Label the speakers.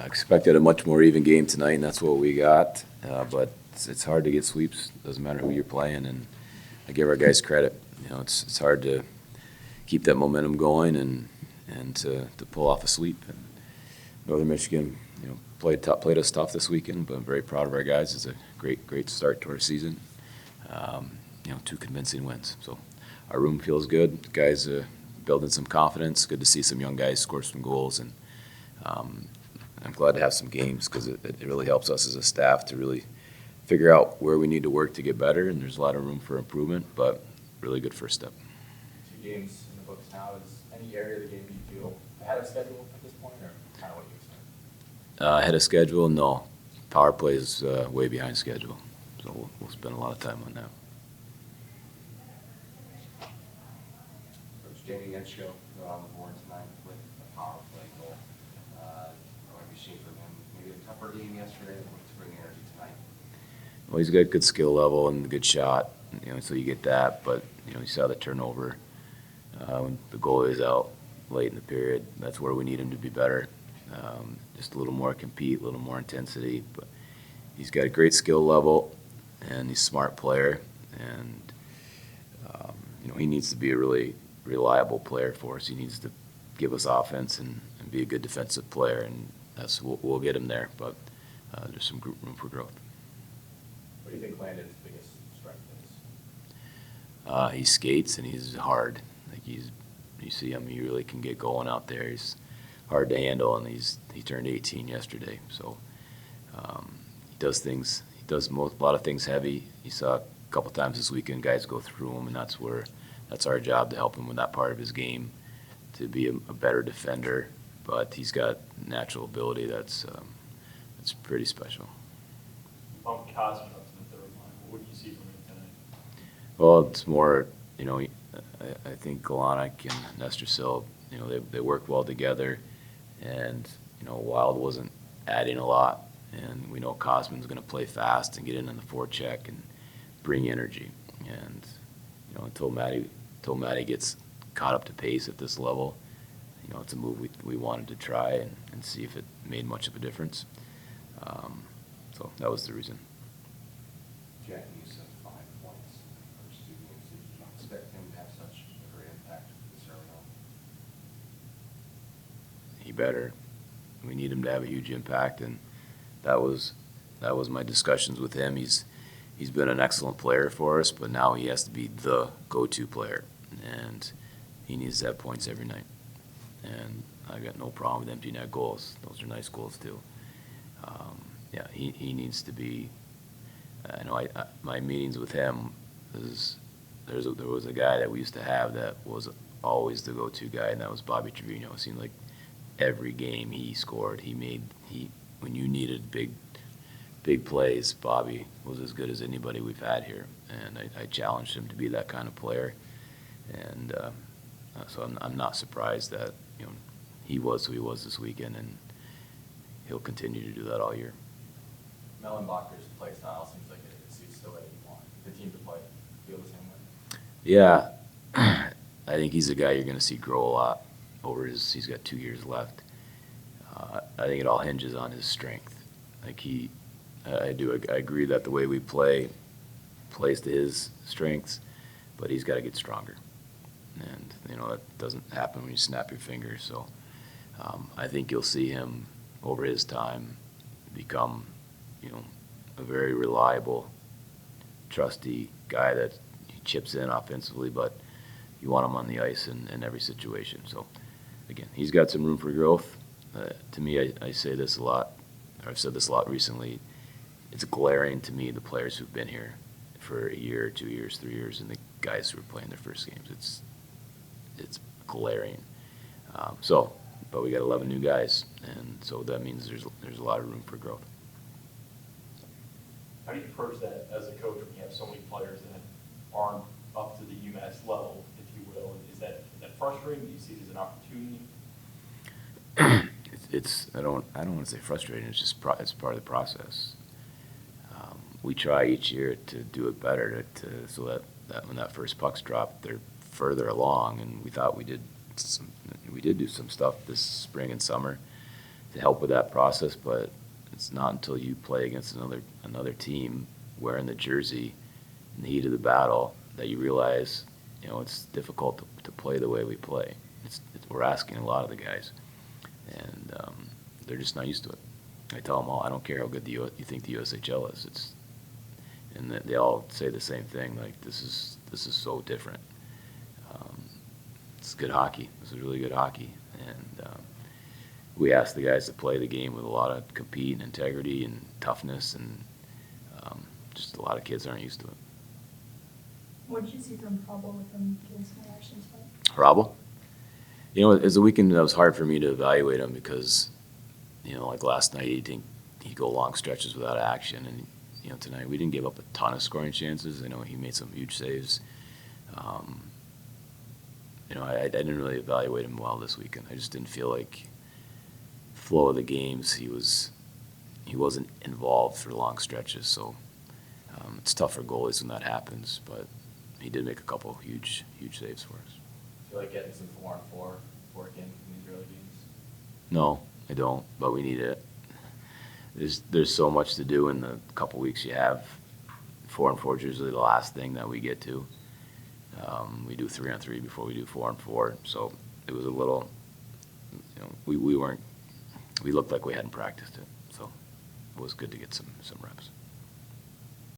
Speaker 1: Expected a much more even game tonight, and that's what we got. But it's hard to get sweeps. Doesn't matter who you're playing, and I give our guys credit. It's hard to keep that momentum going and to pull off a sweep. And Northern Michigan, played us tough this weekend, but I'm very proud of our guys. It's a great start to our season. 2 convincing wins. So our room feels good. The guys building some confidence. Good to see some young guys score some goals, and I'm glad to have some games because it really helps us as a staff to really figure out where we need to work to get better, and there's a lot of room for improvement, but really good first step.
Speaker 2: 2 games in the books now. Is any area of the game you feel ahead of schedule at this point, or kind of what you expect?
Speaker 1: Ahead of schedule, no. Power play is way behind schedule, so we'll spend a lot of time on that.
Speaker 2: Coach Jamie Enschko on the board tonight with a power play goal. What have you seen from him? Maybe a tougher game yesterday, to bring energy tonight.
Speaker 1: Well, he's got good skill level and a good shot, so you get that. But you saw the turnover when the goalie is out late in the period. That's where we need him to be better. Just a little more compete, a little more intensity. But he's got a great skill level, and he's a smart player. And he needs to be a really reliable player for us. He needs to give us offense and be a good defensive player, and we'll get him there. But there's some room for growth.
Speaker 2: What do you think Landon's biggest strength is?
Speaker 1: He skates and he's hard. You see him, he really can get going out there. He's hard to handle, and he turned 18 yesterday. So he does things. He does a lot of things heavy. You saw a couple times this weekend guys go through him, and that's our job to help him with that part of his game, to be a better defender. But he's got natural ability that's pretty special.
Speaker 3: Bumped Cosman up to the third line. What do you see from him tonight?
Speaker 1: Well, it's more, I think Galanik and Nestor Sil, they work well together, and, Wild wasn't adding a lot, and we know Cosman's going to play fast and get in on the forecheck and bring energy. And, until Matty gets caught up to pace at this level, it's a move we wanted to try and see if it made much of a difference. So that was the reason.
Speaker 2: Jack, you said 5 points in the first 2 games. Did you expect him to have such a great impact this early on?
Speaker 1: He better. We need him to have a huge impact, and that was my discussions with him. He's been an excellent player for us, but now he has to be the go-to player, and he needs to have points every night. And I got no problem with empty net goals. Those are nice goals too. He needs to be. I know my meetings with him there was a guy that we used to have that was always the go-to guy, and that was Bobby Trevino. It seemed like every game he scored, when you needed big plays, Bobby was as good as anybody we've had here, and I challenged him to be that kind of player, and so I'm not surprised that he was who he was this weekend, and he'll continue to do that all year.
Speaker 2: Mellenbacher's play style seems like it suits the way you want the team to play. Feel the same way?
Speaker 1: Yeah, I think he's a guy you're going to see grow a lot he's got 2 years left. I think it all hinges on his strength. I agree that the way we play plays to his strengths, but he's got to get stronger. And, that doesn't happen when you snap your fingers. So I think you'll see him over his time become, a very reliable, trusty guy that he chips in offensively, but you want him on the ice in every situation. So, again, he's got some room for growth. To me, I say this a lot, or I've said this a lot recently. It's glaring to me, the players who've been here for a year, 2 years, 3 years, and the guys who are playing their first games. It's glaring. But we got 11 new guys, and so that means there's a lot of room for growth.
Speaker 3: How do you approach that as a coach when you have so many players that aren't up to the UMass level, if you will? Is that frustrating? Do you see it as an opportunity?
Speaker 1: I don't want to say frustrating. It's just it's part of the process. We try each year to do it better, so that when that first puck's dropped, they're further along. And we thought we did do some stuff this spring and summer to help with that process, but it's not until you play against another team wearing the jersey in the heat of the battle that you realize, it's difficult to play the way we play. We're asking a lot of the guys, and they're just not used to it. I tell them all, I don't care how good you think the USHL is. And they all say the same thing. Like this is so different. It's good hockey. This is really good hockey, and we ask the guys to play the game with a lot of compete and integrity and toughness, and just a lot of kids aren't used to it.
Speaker 4: What did you see from Carvel with him getting some reactions?
Speaker 1: Robble? As a weekend, it was hard for me to evaluate him because, like last night, he'd go long stretches without action, and tonight we didn't give up a ton of scoring chances. I know he made some huge saves. I didn't really evaluate him well this weekend. I just didn't feel like flow of the games he wasn't involved for long stretches. So it's tough for goalies when that happens, but he did make a couple huge saves for us.
Speaker 3: Feel like getting some 4-on-4 working in these early games?
Speaker 1: No, I don't, but we need it. There's so much to do in the couple weeks you have. 4-on-4 is usually the last thing that we get to. We do 3-on-3 before we do 4-on-4, so it was a little, we looked like we hadn't practiced it, so it was good to get some reps.